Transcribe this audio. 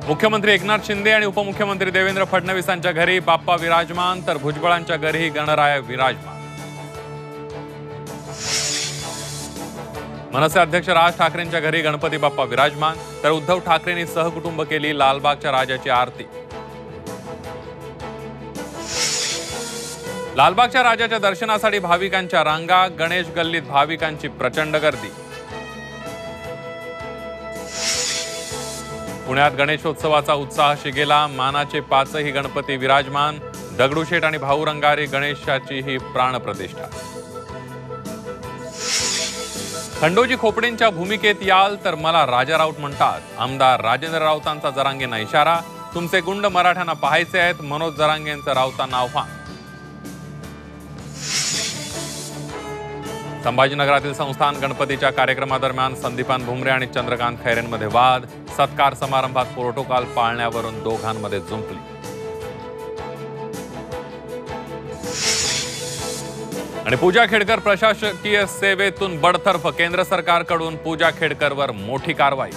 मुख्यमंत्री एकनाथ शिंदे आणि उपमुख्यमंत्री देवेंद्र फडणवीसांच्या घरी बाप्पा विराजमान, तर भुजबळांच्या घरी गणराय विराजमान। मनसे अध्यक्ष राज ठाकरेंच्या घरी गणपती बाप्पा विराजमान, तर उद्धव ठाकरेंनी सहकुटुंब केली लालबागच्या राजाची आरती। लालबागच्या राजाच्या दर्शनासाठी भाविकांच्या रांगा, गणेश गल्लीत भाविकांची प्रचंड गर्दी। पुण्यात गणेशोत्सवाचा उत्साह शिगेला, मानाचे 5ही गणपती विराजमान, दगडूशेठ आणि भाऊ रंगारी गणेशाची ही प्राणप्रतिष्ठा। खंडोजी खोपडेंच्या भूमिकेत याल तर मला राजा राऊत म्हणतात, आमदार राजेंद्र राऊतांचा जरांगेंना इशारा, तुमचे गुंड मराठ्यांना पाहायचे आहेत, मनोज जरांगेंचं राऊतांना आव्हान। संभाजीनगरातील संस्थान गणपतीच्या कार्यक्रमादरम्यान संदीपान भुमरे आणि चंद्रकांत खैरेंमध्ये वाद, सत्कार समारंभात प्रोटोकॉल पाळण्यावरून दोघांमध्ये जुंपली। आणि पूजा खेडकर प्रशासकीय सेवेतून बडतर्फ, केंद्र सरकारकडून पूजा खेडकरवर मोठी कारवाई।